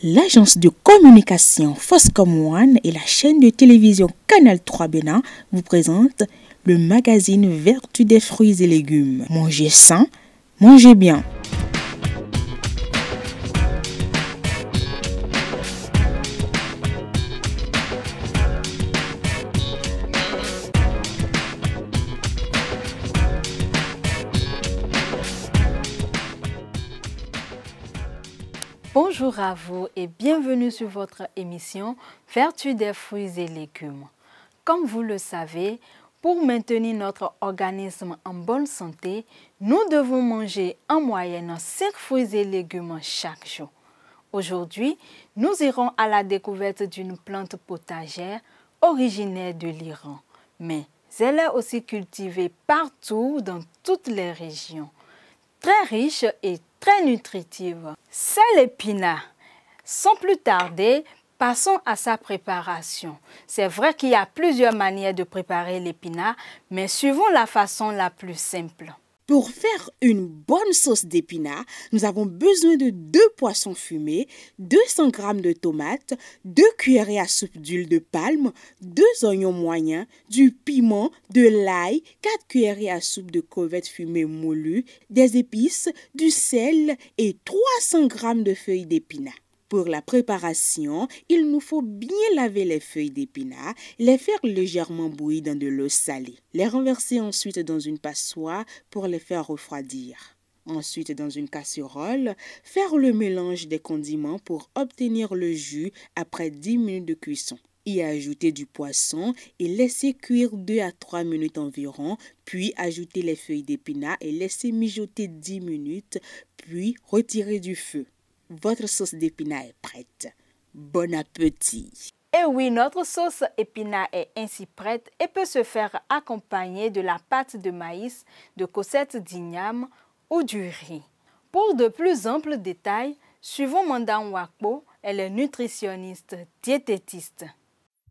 L'agence de communication Foscom One et la chaîne de télévision Canal 3 Bénin vous présentent le magazine Vertu des fruits et légumes. Mangez sain, mangez bien. Bonjour à vous et bienvenue sur votre émission Vertu des fruits et légumes. Comme vous le savez, pour maintenir notre organisme en bonne santé, nous devons manger en moyenne 5 fruits et légumes chaque jour. Aujourd'hui, nous irons à la découverte d'une plante potagère originaire de l'Iran, mais elle est aussi cultivée partout dans toutes les régions. Très riche et très nutritive. C'est l'épinard. Sans plus tarder, passons à sa préparation. C'est vrai qu'il y a plusieurs manières de préparer l'épinard, mais suivons la façon la plus simple. Pour faire une bonne sauce d'épinards, nous avons besoin de 2 poissons fumés, 200 g de tomates, 2 cuillerées à soupe d'huile de palme, 2 oignons moyens, du piment, de l'ail, 4 cuillerées à soupe de crevettes fumées moulues, des épices, du sel et 300 g de feuilles d'épinards. Pour la préparation, il nous faut bien laver les feuilles d'épinards, les faire légèrement bouillir dans de l'eau salée. Les renverser ensuite dans une passoire pour les faire refroidir. Ensuite, dans une casserole, faire le mélange des condiments pour obtenir le jus après 10 minutes de cuisson. Y ajouter du poisson et laisser cuire 2 à 3 minutes environ, puis ajouter les feuilles d'épinards et laisser mijoter 10 minutes, puis retirer du feu. Votre sauce d'épinards est prête. Bon appétit! Et oui, notre sauce épinard est ainsi prête et peut se faire accompagner de la pâte de maïs, de cossettes d'igname ou du riz. Pour de plus amples détails, suivons Madame Wakpo, elle est nutritionniste diététiste.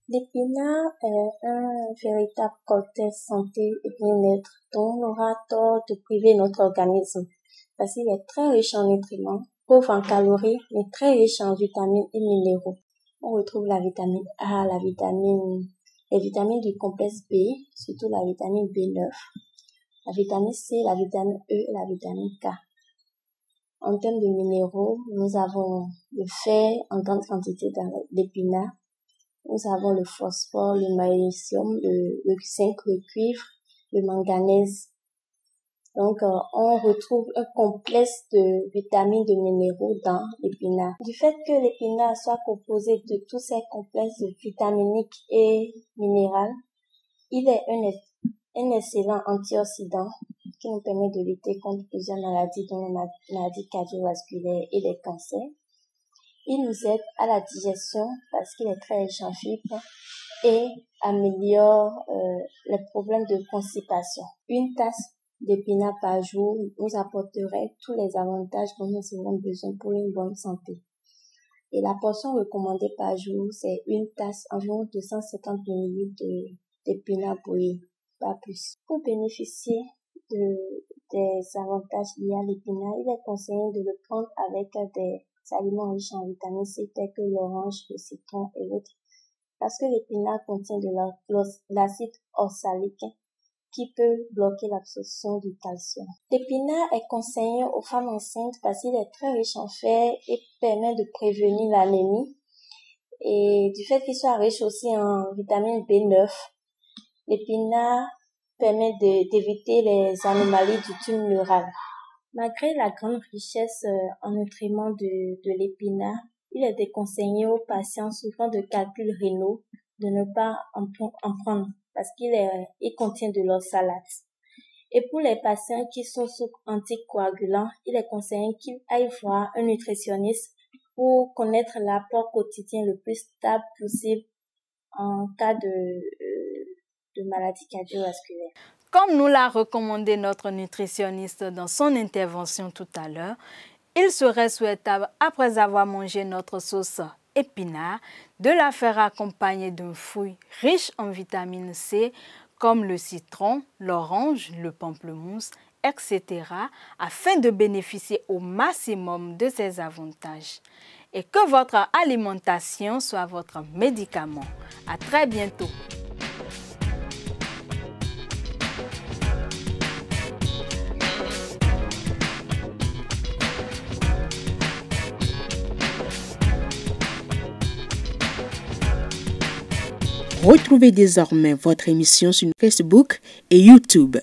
L'épinard est un véritable cocktail santé et bien-être dont on aura tort de priver notre organisme parce qu'il est très riche en nutriments, pauvre en calories, mais très riche en vitamines et minéraux. On retrouve la vitamine A, les vitamines du complexe B, surtout la vitamine B9, la vitamine C, la vitamine E et la vitamine K. En termes de minéraux, nous avons le fer en grande quantité dans l'épinard. Nous avons le phosphore, le magnésium, le zinc, le cuivre, le manganèse. Donc, on retrouve un complexe de vitamines, de minéraux dans l'épinard. Du fait que l'épinard soit composé de tous ces complexes vitaminiques et minéraux, il est un excellent antioxydant qui nous permet de lutter contre plusieurs maladies, dont les maladies cardiovasculaires et les cancers. Il nous aide à la digestion parce qu'il est très riche en fibres et améliore les problèmes de constipation. Une tasse d'épinards par jour nous apporterait tous les avantages dont nous avons besoin pour une bonne santé. Et la portion recommandée par jour, c'est une tasse, environ 250 ml d'épinards bouillis, pas plus. Pour bénéficier des avantages liés à l'épinard, il est conseillé de le prendre avec des aliments riches en vitamine C tels que l'orange, le citron et l'autre. Parce que l'épinard contient de l'acide oxalique qui peut bloquer l'absorption du calcium. L'épinard est conseillé aux femmes enceintes parce qu'il est très riche en fer et permet de prévenir l'anémie. Et du fait qu'il soit riche aussi en vitamine B9, l'épinard permet d'éviter les anomalies du tube neural. Malgré la grande richesse en nutriments de l'épinard, il est déconseillé aux patients souffrant de calculs rénaux de ne pas en prendre parce qu'il contient de l'oxalate. Et pour les patients qui sont sous anticoagulants, il est conseillé qu'ils aillent voir un nutritionniste pour connaître l'apport quotidien le plus stable possible en cas de maladie cardiovasculaire. Comme nous l'a recommandé notre nutritionniste dans son intervention tout à l'heure, il serait souhaitable, après avoir mangé notre sauce épinard, de la faire accompagner d'un fruit riche en vitamine C comme le citron, l'orange, le pamplemousse, etc. afin de bénéficier au maximum de ces avantages. et que votre alimentation soit votre médicament. À très bientôt. Retrouvez désormais votre émission sur Facebook et YouTube.